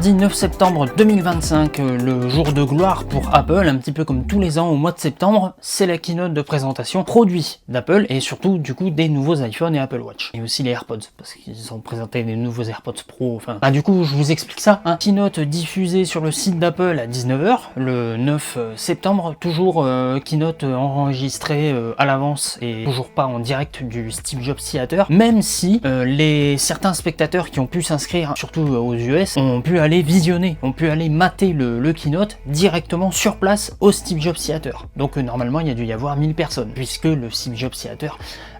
mardi 9 septembre 2025, le jour de gloire pour Apple, un petit peu comme tous les ans au mois de septembre, c'est la keynote de présentation produits d'Apple et surtout du coup des nouveaux iPhone et Apple Watch. Et aussi les AirPods, parce qu'ils ont présenté des nouveaux AirPods Pro, enfin... du coup je vous explique ça, hein. Keynote diffusée sur le site d'Apple à 19h, le 9 septembre, toujours keynote enregistrée à l'avance et toujours pas en direct du Steve Jobs Theater, même si certains spectateurs qui ont pu s'inscrire, surtout aux US, ont pu aller visionner, ont pu aller mater le keynote directement sur place au Steve Jobs Theater. Donc normalement il y a dû y avoir 1000 personnes, puisque le Steve Jobs Theater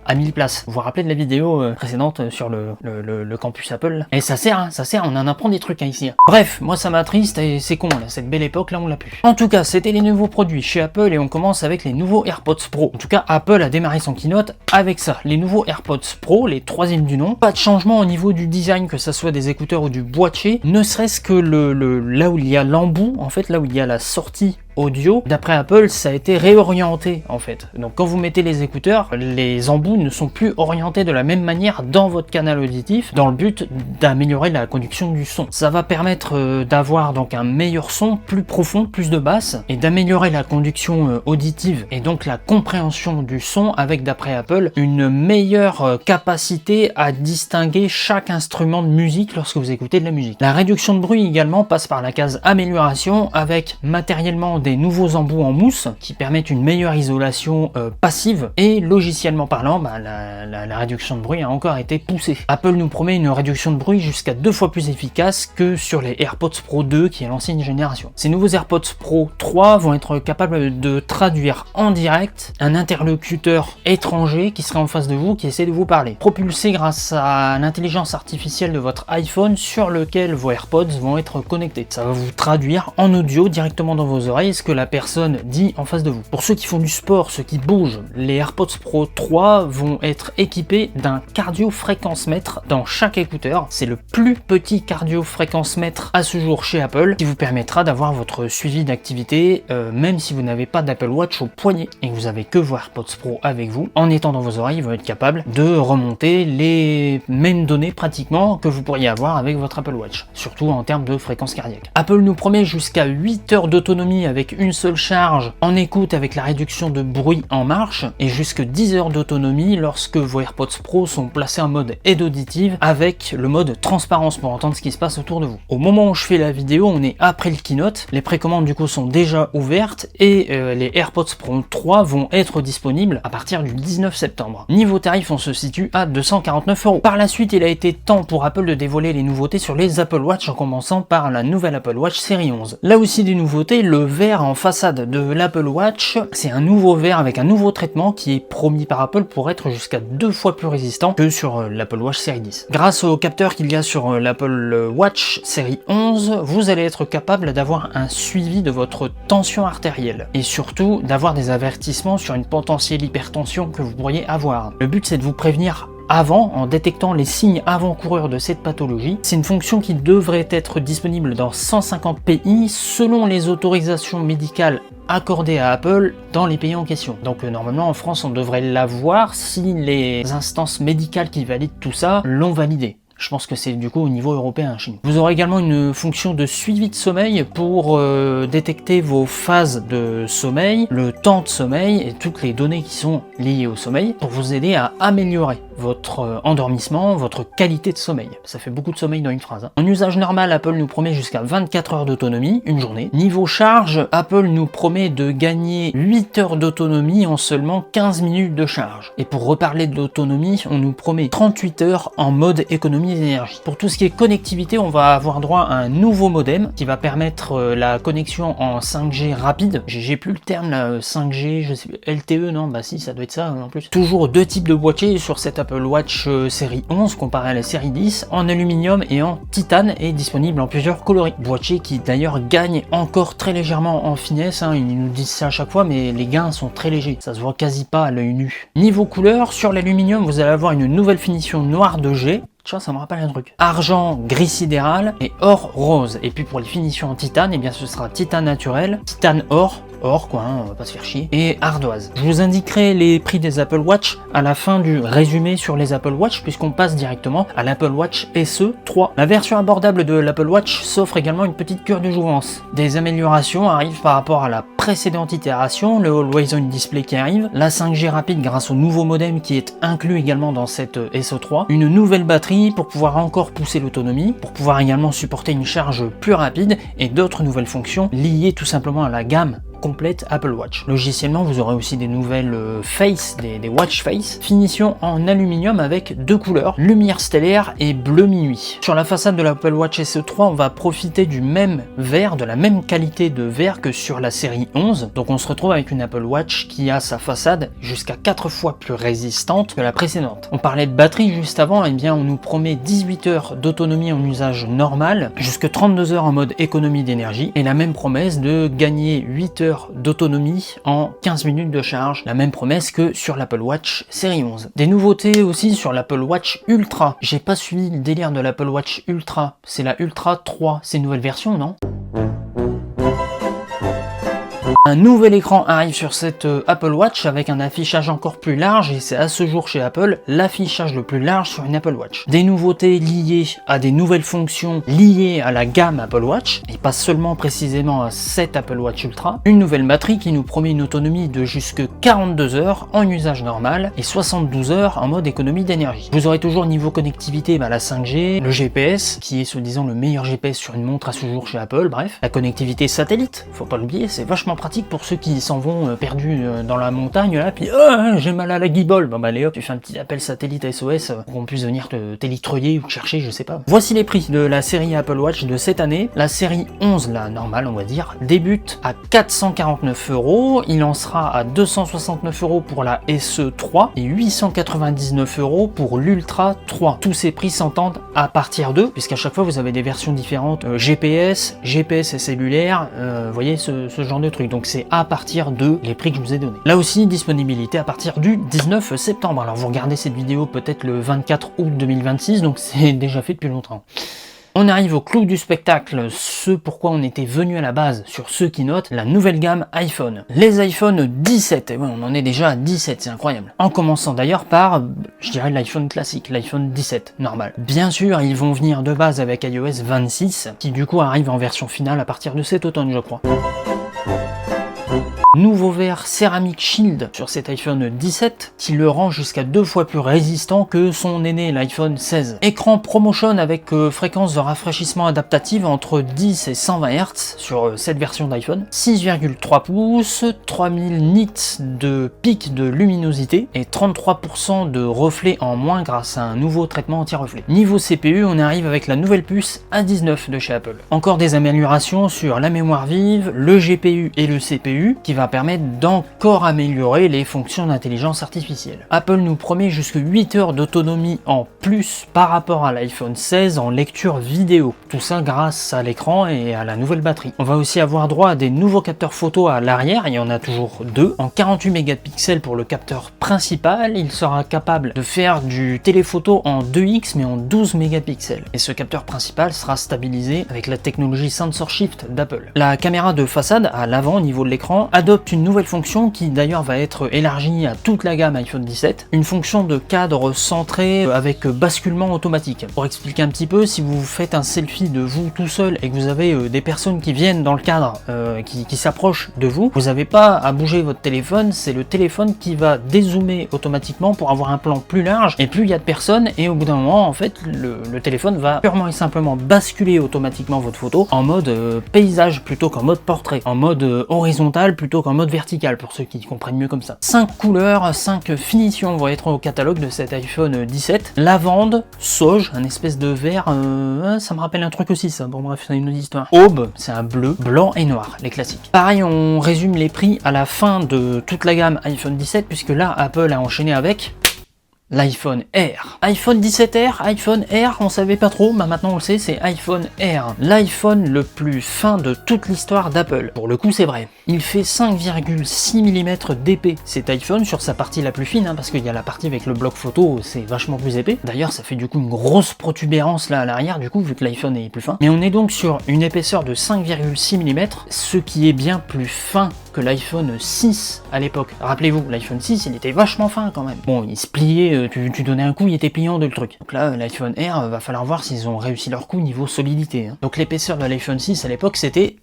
à 1000 places. Vous vous rappelez de la vidéo précédente sur le campus Apple là. Et ça sert, on en apprend des trucs ici. Bref, moi ça m'attriste et c'est con là, cette belle époque là on l'a plus. En tout cas, c'était les nouveaux produits chez Apple et on commence avec les nouveaux AirPods Pro. En tout cas, Apple a démarré son keynote avec ça, les nouveaux AirPods Pro, les troisièmes du nom. Pas de changement au niveau du design, que ça soit des écouteurs ou du boîtier, ne serait-ce que là où il y a l'embout, en fait, là où il y a la sortie audio, d'après Apple, ça a été réorienté en fait. Donc quand vous mettez les écouteurs, les embouts ne sont plus orientés de la même manière dans votre canal auditif, dans le but d'améliorer la conduction du son. Ça va permettre d'avoir donc un meilleur son, plus profond, plus de basse, et d'améliorer la conduction auditive et donc la compréhension du son, avec, d'après Apple, une meilleure capacité à distinguer chaque instrument de musique lorsque vous écoutez de la musique. La réduction de bruit également passe par la case amélioration, avec matériellement des nouveaux embouts en mousse qui permettent une meilleure isolation passive, et logiciellement parlant, la réduction de bruit a encore été poussée. Apple nous promet une réduction de bruit jusqu'à 2 fois plus efficace que sur les AirPods Pro 2 qui est l'ancienne génération. Ces nouveaux AirPods Pro 3 vont être capables de traduire en direct un interlocuteur étranger qui serait en face de vous, qui essaie de vous parler, propulsé grâce à l'intelligence artificielle de votre iPhone sur lequel vos AirPods vont être connectés. Ça va vous traduire en audio directement dans vos oreilles ce que la personne dit en face de vous. Pour ceux qui font du sport, ceux qui bougent, les AirPods Pro 3 vont être équipés d'un cardio-fréquence-mètre dans chaque écouteur. C'est le plus petit cardio-fréquence-mètre à ce jour chez Apple, qui vous permettra d'avoir votre suivi d'activité même si vous n'avez pas d'Apple Watch au poignet et que vous avez que vos AirPods Pro avec vous. En étant dans vos oreilles, ils vont être capables de remonter les mêmes données pratiquement que vous pourriez avoir avec votre Apple Watch, surtout en termes de fréquence cardiaque. Apple nous promet jusqu'à 8 heures d'autonomie avec une seule charge en écoute, avec la réduction de bruit en marche, et jusque 10 heures d'autonomie lorsque vos AirPods Pro sont placés en mode aide auditive, avec le mode transparence pour entendre ce qui se passe autour de vous. Au moment où je fais la vidéo, on est après le keynote, les précommandes du coup sont déjà ouvertes et les AirPods Pro 3 vont être disponibles à partir du 19 septembre. Niveau tarif, on se situe à 249 €. Par la suite, il a été temps pour Apple de dévoiler les nouveautés sur les Apple Watch, en commençant par la nouvelle Apple Watch série 11. Là aussi des nouveautés, le verre en façade de l'Apple Watch, c'est un nouveau verre avec un nouveau traitement qui est promis par Apple pour être jusqu'à 2 fois plus résistant que sur l'Apple Watch série 10. Grâce au capteur qu'il y a sur l'Apple Watch série 11, vous allez être capable d'avoir un suivi de votre tension artérielle et surtout d'avoir des avertissements sur une potentielle hypertension que vous pourriez avoir. Le but, c'est de vous prévenir avant, en détectant les signes avant-coureurs de cette pathologie. C'est une fonction qui devrait être disponible dans 150 pays selon les autorisations médicales accordées à Apple dans les pays en question. Donc normalement en France on devrait l'avoir si les instances médicales qui valident tout ça l'ont validé. Je pense que c'est du coup au niveau européen chez nous. Vous aurez également une fonction de suivi de sommeil pour détecter vos phases de sommeil, le temps de sommeil et toutes les données qui sont liées au sommeil pour vous aider à améliorer votre endormissement, votre qualité de sommeil. Ça fait beaucoup de sommeil dans une phrase. En usage normal, Apple nous promet jusqu'à 24 heures d'autonomie, une journée. Niveau charge, Apple nous promet de gagner 8 heures d'autonomie en seulement 15 minutes de charge. Et pour reparler de l'autonomie, on nous promet 38 heures en mode économie d'énergie. Pour tout ce qui est connectivité, on va avoir droit à un nouveau modem qui va permettre la connexion en 5G rapide. J'ai plus le terme là, 5G, je sais, LTE, non, bah si, ça doit être ça en plus. Toujours 2 types de boîtiers sur cette Apple Watch série 11 comparé à la série 10, en aluminium et en titane, et disponible en plusieurs coloris. Boîtier qui d'ailleurs gagne encore très légèrement en finesse, hein, ils nous disent ça à chaque fois, mais les gains sont très légers, ça se voit quasi pas à l'œil nu. Niveau couleur, sur l'aluminium, vous allez avoir une nouvelle finition noire de jet, Tiens, ça me rappelle un truc. Argent gris sidéral et or rose. Et puis pour les finitions en titane, eh bien ce sera titane naturel, titane or quoi, hein, on va pas se faire chier, et ardoise. Je vous indiquerai les prix des Apple Watch à la fin du résumé sur les Apple Watch, puisqu'on passe directement à l'Apple Watch SE 3. La version abordable de l'Apple Watch s'offre également une petite cure de jouvence. Des améliorations arrivent par rapport à la précédente itération, le Always On Display qui arrive, la 5G rapide grâce au nouveau modem qui est inclus également dans cette SE 3, une nouvelle batterie pour pouvoir encore pousser l'autonomie, pour pouvoir également supporter une charge plus rapide et d'autres nouvelles fonctions liées tout simplement à la gamme complète Apple Watch. Logiciellement, vous aurez aussi des nouvelles face, des watch face, finition en aluminium avec deux couleurs, lumière stellaire et bleu minuit. Sur la façade de l'Apple Watch SE 3, on va profiter du même verre, de la même qualité de verre que sur la série 11. Donc on se retrouve avec une Apple Watch qui a sa façade jusqu'à 4 fois plus résistante que la précédente. On parlait de batterie juste avant, et bien on nous promet 18 heures d'autonomie en usage normal, jusque 32 heures en mode économie d'énergie, et la même promesse de gagner 8 heures d'autonomie en 15 minutes de charge, la même promesse que sur l'Apple Watch série 11. Des nouveautés aussi sur l'Apple Watch Ultra. J'ai pas suivi le délire de l'Apple Watch Ultra, c'est la Ultra 3, c'est une nouvelle version, non ? Un nouvel écran arrive sur cette Apple Watch avec un affichage encore plus large, et c'est à ce jour chez Apple l'affichage le plus large sur une Apple Watch. Des nouveautés liées à des nouvelles fonctions liées à la gamme Apple Watch, et pas seulement précisément à cette Apple Watch Ultra. Une nouvelle batterie qui nous promet une autonomie de jusque 42 heures en usage normal et 72 heures en mode économie d'énergie. Vous aurez toujours niveau connectivité la 5G, le GPS qui est soi-disant le meilleur GPS sur une montre à ce jour chez Apple, bref. La connectivité satellite, faut pas l'oublier, c'est vachement pratique pour ceux qui s'en vont perdus dans la montagne là, puis j'ai mal à la guibole, bon allez hop, tu fais un petit appel satellite SOS pour qu'on puisse venir t'électroyer ou te chercher, je sais pas. Voici les prix de la série Apple Watch de cette année. La série 11, la normale on va dire, débute à 449 €, il en sera à 269 € pour la SE 3 et 899 € pour l'Ultra 3. Tous ces prix s'entendent à partir d'eux, puisqu'à chaque fois vous avez des versions différentes, GPS et cellulaire, vous voyez ce genre de truc. Donc c'est à partir de les prix que je vous ai donnés. Là aussi, disponibilité à partir du 19 septembre. Alors vous regardez cette vidéo peut-être le 24 août 2026, donc c'est déjà fait depuis longtemps. On arrive au clou du spectacle, ce pourquoi on était venu à la base sur ce keynote, la nouvelle gamme iPhone. Les iPhone 17, et ouais, on en est déjà à 17, c'est incroyable. En commençant d'ailleurs par, je dirais, l'iPhone classique, l'iPhone 17, normal. Bien sûr, ils vont venir de base avec iOS 26, qui du coup arrive en version finale à partir de cet automne, je crois. Nouveau verre Ceramic Shield sur cet iPhone 17 qui le rend jusqu'à 2 fois plus résistant que son aîné l'iPhone 16. Écran ProMotion avec fréquence de rafraîchissement adaptative entre 10 et 120 Hz sur cette version d'iPhone. 6,3 pouces, 3000 nits de pic de luminosité et 33% de reflets en moins grâce à un nouveau traitement anti-reflet. Niveau CPU, on arrive avec la nouvelle puce A19 de chez Apple. Encore des améliorations sur la mémoire vive, le GPU et le CPU qui va permettre d'encore améliorer les fonctions d'intelligence artificielle. Apple nous promet jusque 8 heures d'autonomie en plus par rapport à l'iPhone 16 en lecture vidéo. Tout ça grâce à l'écran et à la nouvelle batterie. On va aussi avoir droit à des nouveaux capteurs photo à l'arrière, il y en a toujours deux. En 48 mégapixels pour le capteur principal, il sera capable de faire du téléphoto en 2x mais en 12 mégapixels. Et ce capteur principal sera stabilisé avec la technologie Sensor Shift d'Apple. La caméra de façade à l'avant au niveau de l'écran adopte une nouvelle fonction qui d'ailleurs va être élargie à toute la gamme iPhone 17, une fonction de cadre centré avec basculement automatique. Pour expliquer un petit peu, si vous faites un selfie de vous tout seul et que vous avez des personnes qui viennent dans le cadre, qui s'approchent de vous, vous n'avez pas à bouger votre téléphone, c'est le téléphone qui va dézoomer automatiquement pour avoir un plan plus large, et plus il y a de personnes, et au bout d'un moment, en fait, le téléphone va purement et simplement basculer automatiquement votre photo en mode paysage plutôt qu'en mode portrait, en mode horizontal plutôt qu'en mode vertical, pour ceux qui comprennent mieux comme ça. 5 couleurs, 5 finitions vont être au catalogue de cet iPhone 17. Lavande, sauge, un espèce de vert, ça me rappelle un truc aussi ça, bon bref, c'est une autre histoire. Aube, c'est un bleu, blanc et noir, les classiques. Pareil, on résume les prix à la fin de toute la gamme iPhone 17, puisque là, Apple a enchaîné avec L'iPhone Air. iPhone 17R, iPhone Air, on savait pas trop, mais maintenant on le sait, c'est iPhone Air. L'iPhone le plus fin de toute l'histoire d'Apple. Pour le coup, c'est vrai. Il fait 5,6 mm d'épais, cet iPhone, sur sa partie la plus fine, hein, parce qu'il y a la partie avec le bloc photo, c'est vachement plus épais. D'ailleurs, ça fait du coup une grosse protubérance là à l'arrière, du coup, vu que l'iPhone est plus fin. Mais on est donc sur une épaisseur de 5,6 mm, ce qui est bien plus fin que l'iPhone 6 à l'époque. Rappelez-vous, l'iPhone 6, il était vachement fin quand même. Bon, il se pliait, tu donnais un coup, il était pliant de le truc. Donc là, l'iPhone Air, va falloir voir s'ils ont réussi leur coup niveau solidité. Hein. Donc l'épaisseur de l'iPhone 6 à l'époque, c'était...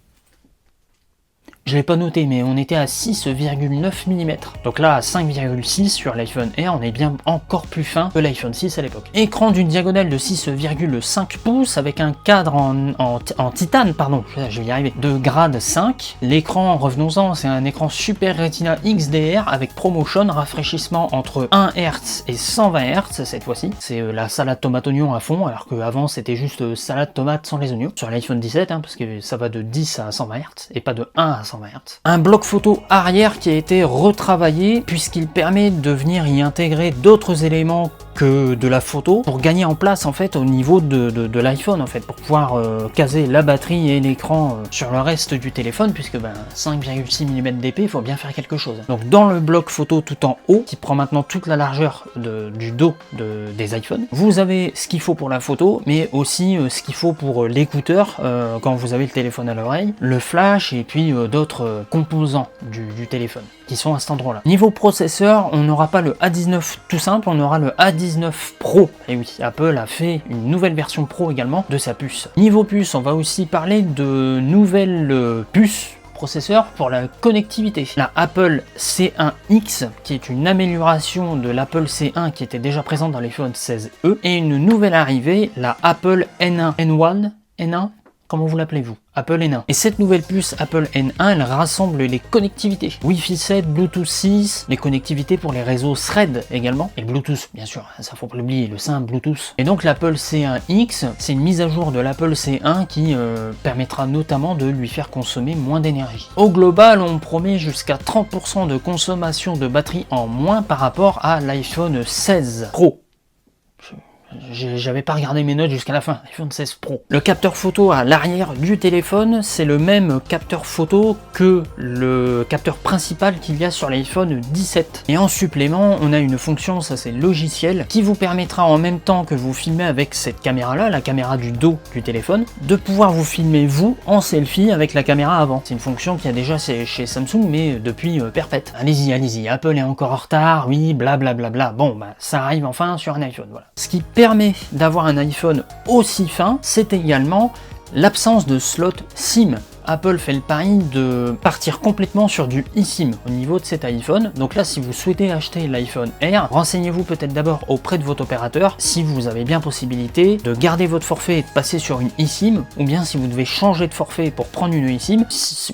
Je l'ai pas noté, mais on était à 6,9 mm. Donc là, à 5,6 sur l'iPhone Air, on est bien encore plus fin que l'iPhone 6 à l'époque. Écran d'une diagonale de 6,5 pouces avec un cadre en titane, pardon, je vais y arriver, de grade 5. L'écran, revenons-en, c'est un écran Super Retina XDR avec ProMotion, rafraîchissement entre 1 Hz et 120 Hz cette fois-ci. C'est la salade tomate-oignon à fond, alors qu'avant c'était juste salade tomate sans les oignons. Sur l'iPhone 17, hein, parce que ça va de 10 à 120 Hz et pas de 1 à 120 Hz. Un bloc photo arrière qui a été retravaillé puisqu'il permet de venir y intégrer d'autres éléments que de la photo pour gagner en place en fait au niveau de l'iPhone en fait, pour pouvoir caser la batterie et l'écran sur le reste du téléphone, puisque 5,6 mm d'épais, il faut bien faire quelque chose. Donc dans le bloc photo tout en haut, qui prend maintenant toute la largeur du dos des iPhones, vous avez ce qu'il faut pour la photo, mais aussi ce qu'il faut pour l'écouteur quand vous avez le téléphone à l'oreille, le flash et puis d'autres composants du téléphone qui sont à cet endroit-là. Niveau processeur, on n'aura pas le A19 tout simple, on aura le A19 Pro. Et oui, Apple a fait une nouvelle version Pro également de sa puce. Niveau puce, on va aussi parler de nouvelles puces processeur pour la connectivité. La Apple C1X, qui est une amélioration de l'Apple C1 qui était déjà présente dans l'iPhone 16e, et une nouvelle arrivée, la Apple N1, comment vous l'appelez-vous? Apple N1. Et cette nouvelle puce Apple N1, elle rassemble les connectivités. Wi-Fi 7, Bluetooth 6, les connectivités pour les réseaux Thread également, et le Bluetooth, bien sûr, ça faut pas l'oublier, le simple Bluetooth. Et donc l'Apple C1X, c'est une mise à jour de l'Apple C1 qui permettra notamment de lui faire consommer moins d'énergie. Au global, on promet jusqu'à 30% de consommation de batterie en moins par rapport à l'iPhone 16 Pro. J'avais pas regardé mes notes jusqu'à la fin, iPhone 16 Pro. Le capteur photo à l'arrière du téléphone, c'est le même capteur photo que le capteur principal qu'il y a sur l'iPhone 17. Et en supplément, on a une fonction, ça c'est logiciel, qui vous permettra en même temps que vous filmez avec cette caméra-là, la caméra du dos du téléphone, de pouvoir vous filmer vous en selfie avec la caméra avant. C'est une fonction qui a déjà chez Samsung, mais depuis perpète. Allez-y, Apple est encore en retard, oui, blablabla. Bon, ça arrive enfin sur un iPhone, voilà. Ce qui permet d'avoir un iPhone aussi fin, c'est également l'absence de slot SIM. Apple fait le pari de partir complètement sur du eSIM au niveau de cet iPhone. Donc là, si vous souhaitez acheter l'iPhone Air, renseignez-vous peut-être d'abord auprès de votre opérateur si vous avez bien possibilité de garder votre forfait et de passer sur une eSIM, ou bien si vous devez changer de forfait pour prendre une eSIM,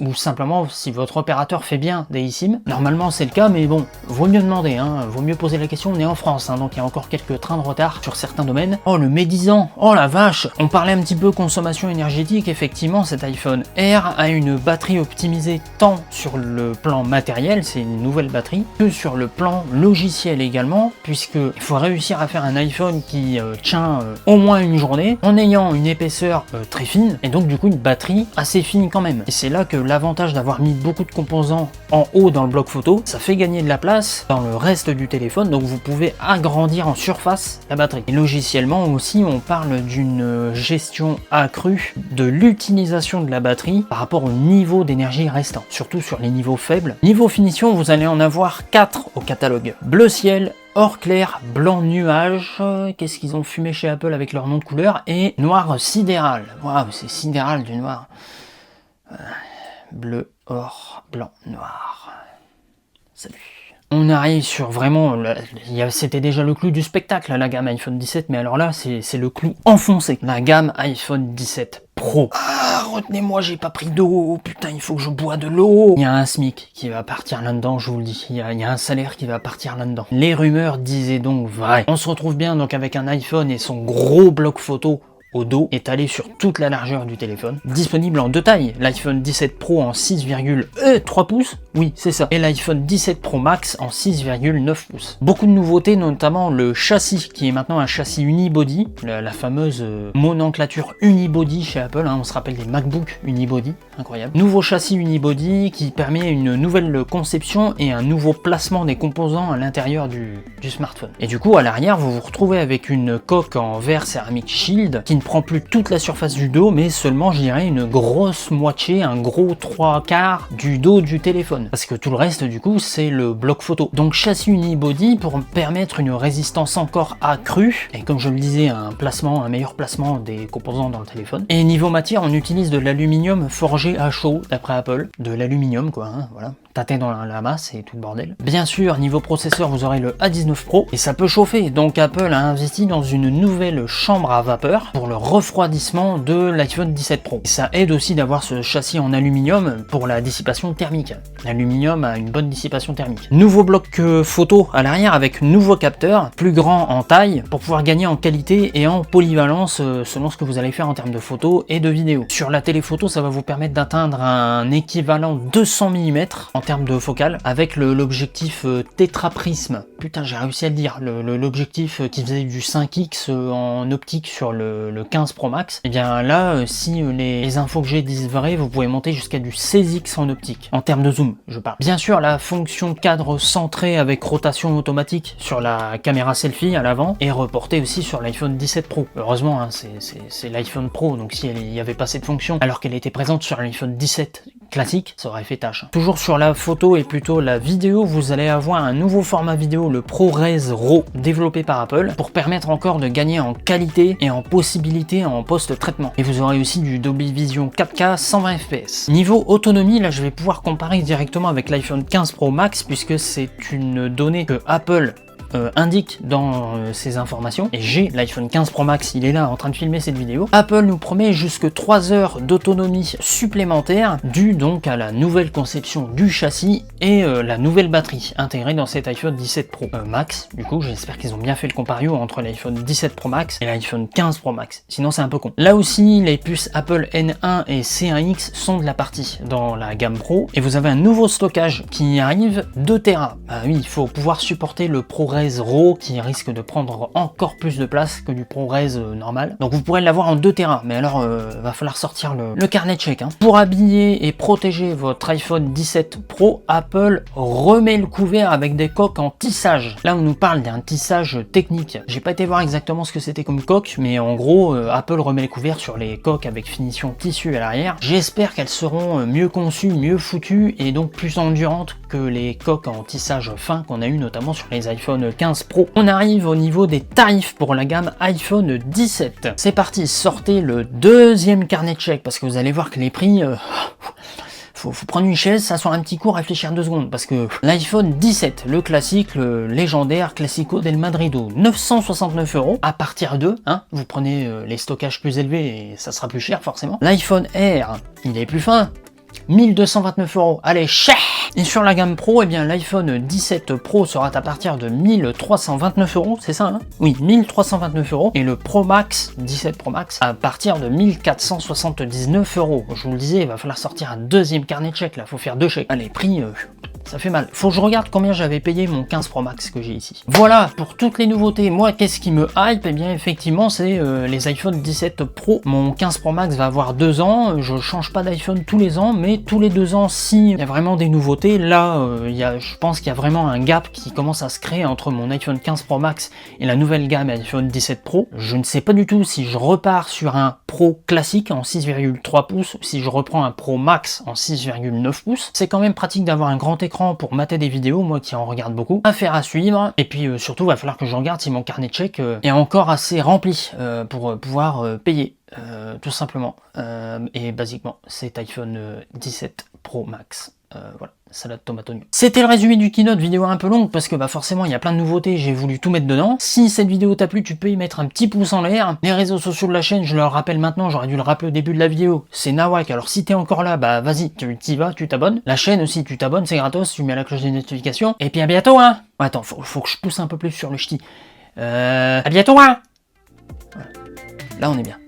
ou simplement si votre opérateur fait bien des eSIM. Normalement, c'est le cas, mais bon, vaut mieux demander, hein, vaut mieux poser la question. On est en France, hein, donc il y a encore quelques trains de retard sur certains domaines. Oh, le médisant, oh la vache. On parlait un petit peu consommation énergétique, effectivement, cet iPhone Air a une batterie optimisée tant sur le plan matériel, c'est une nouvelle batterie, que sur le plan logiciel également, puisqu'il faut réussir à faire un iPhone qui tient au moins une journée, en ayant une épaisseur très fine, et donc du coup une batterie assez fine quand même. Et c'est là que l'avantage d'avoir mis beaucoup de composants en haut dans le bloc photo, ça fait gagner de la place dans le reste du téléphone, donc vous pouvez agrandir en surface la batterie. Et logiciellement aussi, on parle d'une gestion accrue de l'utilisation de la batterie par rapport au niveau d'énergie restant, surtout sur les niveaux faibles. Niveau finition, vous allez en avoir 4 au catalogue. Bleu ciel, or clair, blanc nuage, qu'est-ce qu'ils ont fumé chez Apple avec leur nom de couleur, et noir sidéral. Waouh, c'est sidéral du noir. Bleu, or, blanc, noir. Salut. On arrive sur vraiment, c'était déjà le clou du spectacle, la gamme iPhone 17, mais alors là, c'est le clou enfoncé. La gamme iPhone 17 Pro. Ah, retenez-moi, j'ai pas pris d'eau, putain, il faut que je bois de l'eau. Il y a un SMIC qui va partir là-dedans, je vous le dis. Il y a un salaire qui va partir là-dedans. Les rumeurs disaient donc vrai. On se retrouve bien donc avec un iPhone et son gros bloc photo au dos, étalé sur toute la largeur du téléphone. Disponible en deux tailles, l'iPhone 17 Pro en 6,3 pouces, oui c'est ça, et l'iPhone 17 Pro Max en 6,9 pouces. Beaucoup de nouveautés, notamment le châssis, qui est maintenant un châssis unibody, la fameuse nomenclature unibody chez Apple, hein, on se rappelle des MacBook unibody, incroyable. Nouveau châssis unibody qui permet une nouvelle conception et un nouveau placement des composants à l'intérieur du smartphone. Et du coup, à l'arrière, vous vous retrouvez avec une coque en verre céramique Shield qui ne prend plus toute la surface du dos, mais seulement, je dirais, une grosse moitié, un gros 3/4 du dos du téléphone. Parce que tout le reste, du coup, c'est le bloc photo. Donc, châssis unibody pour permettre une résistance encore accrue, et comme je le disais, un meilleur placement des composants dans le téléphone. Et niveau matière, on utilise de l'aluminium forgé à chaud, d'après Apple. De l'aluminium, quoi, hein, voilà. Tâté dans la masse et tout le bordel. Bien sûr, niveau processeur, vous aurez le A19 Pro et ça peut chauffer. Donc Apple a investi dans une nouvelle chambre à vapeur pour le refroidissement de l'iPhone 17 Pro. Et ça aide aussi d'avoir ce châssis en aluminium pour la dissipation thermique. L'aluminium a une bonne dissipation thermique. Nouveau bloc photo à l'arrière avec nouveau capteur, plus grand en taille pour pouvoir gagner en qualité et en polyvalence selon ce que vous allez faire en termes de photos et de vidéos. Sur la téléphoto, ça va vous permettre d'atteindre un équivalent 200 mm en termes de focale avec l'objectif tétraprisme. Putain, j'ai réussi à le dire. L'objectif qui faisait du 5x en optique sur le 15 Pro Max. Et bien là, si les infos que j'ai disent vrai, vous pouvez monter jusqu'à du 16x en optique. En termes de zoom, je parle. Bien sûr, la fonction cadre centré avec rotation automatique sur la caméra selfie à l'avant est reportée aussi sur l'iPhone 17 Pro. Heureusement, hein, c'est l'iPhone Pro, donc si il n'y avait pas cette fonction, alors qu'elle était présente sur l'iPhone 17 classique, ça aurait fait tâche. Toujours sur la photo et plutôt la vidéo, vous allez avoir un nouveau format vidéo, le ProRes RAW, développé par Apple, pour permettre encore de gagner en qualité et en possibilité en post-traitement. Et vous aurez aussi du Dolby Vision 4K 120 fps. Niveau autonomie, là je vais pouvoir comparer directement avec l'iPhone 15 Pro Max, puisque c'est une donnée que Apple indique dans ces informations, et j'ai l'iPhone 15 Pro Max, il est là en train de filmer cette vidéo. Apple nous promet jusque 3 heures d'autonomie supplémentaire due donc à la nouvelle conception du châssis et la nouvelle batterie intégrée dans cet iPhone 17 Pro Max. Du coup, j'espère qu'ils ont bien fait le compario entre l'iPhone 17 Pro Max et l'iPhone 15 Pro Max, sinon c'est un peu con. Là aussi, les puces Apple N1 et C1X sont de la partie dans la gamme Pro, et vous avez un nouveau stockage qui arrive, 2 Tera. Ah oui, il faut pouvoir supporter le ProRes RAW qui risque de prendre encore plus de place que du ProRes normal. Donc vous pourrez l'avoir en 2 Tera, mais alors va falloir sortir le carnet de chèques. Hein. Pour habiller et protéger votre iPhone 17 Pro, Apple remet le couvert avec des coques en tissage. Là on nous parle d'un tissage technique. J'ai pas été voir exactement ce que c'était comme coque, mais en gros Apple remet le couvert sur les coques avec finition tissu à l'arrière. J'espère qu'elles seront mieux conçues, mieux foutues et donc plus endurantes que les coques en tissage fin qu'on a eu notamment sur les iPhone 15 Pro. On arrive au niveau des tarifs pour la gamme iPhone 17. C'est parti, sortez le deuxième carnet de chèques parce que vous allez voir que les prix... Faut prendre une chaise, s'asseoir un petit coup, réfléchir 2 secondes, parce que l'iPhone 17, le classique, le légendaire Classico del Madrido, 969 € à partir de, hein, vous prenez les stockages plus élevés et ça sera plus cher forcément. L'iPhone Air, il est plus fin, 1229 €, allez, cher. Et sur la gamme Pro, eh bien l'iPhone 17 Pro sera à partir de 1329 €, c'est ça hein? Oui, 1329 €, et le Pro Max, 17 Pro Max, à partir de 1479 €. Je vous le disais, il va falloir sortir un deuxième carnet de chèques là, faut faire 2 chèques. Allez, prix... ça fait mal. Faut que je regarde combien j'avais payé mon 15 Pro Max que j'ai ici. Voilà, pour toutes les nouveautés. Moi, qu'est-ce qui me hype? Eh bien, effectivement, c'est les iPhone 17 Pro. Mon 15 Pro Max va avoir 2 ans. Je change pas d'iPhone tous les ans, mais tous les 2 ans, si il y a vraiment des nouveautés, là, je pense qu'il y a vraiment un gap qui commence à se créer entre mon iPhone 15 Pro Max et la nouvelle gamme iPhone 17 Pro. Je ne sais pas du tout si je repars sur un Pro classique en 6,3 pouces, si je reprends un Pro Max en 6,9 pouces. C'est quand même pratique d'avoir un grand écran pour mater des vidéos, moi qui en regarde beaucoup. Affaire à suivre, et puis surtout va falloir que je regarde si mon carnet de chèques est encore assez rempli pour pouvoir payer, tout simplement. Et basiquement, cet iPhone 17 Pro Max. Voilà, salade tomate oignon. C'était le résumé du keynote, vidéo un peu longue parce que forcément il y a plein de nouveautés, j'ai voulu tout mettre dedans. Si cette vidéo t'a plu, tu peux y mettre un petit pouce en l'air. Les réseaux sociaux de la chaîne, je le rappelle maintenant, j'aurais dû le rappeler au début de la vidéo, c'est Nawak, alors si t'es encore là, bah vas-y, tu t'y vas, tu t'abonnes. La chaîne aussi, tu t'abonnes, c'est gratos, tu mets la cloche des notifications. Et puis à bientôt hein. Attends, faut que je pousse un peu plus sur le ch'ti. À bientôt hein. Voilà. Là, on est bien.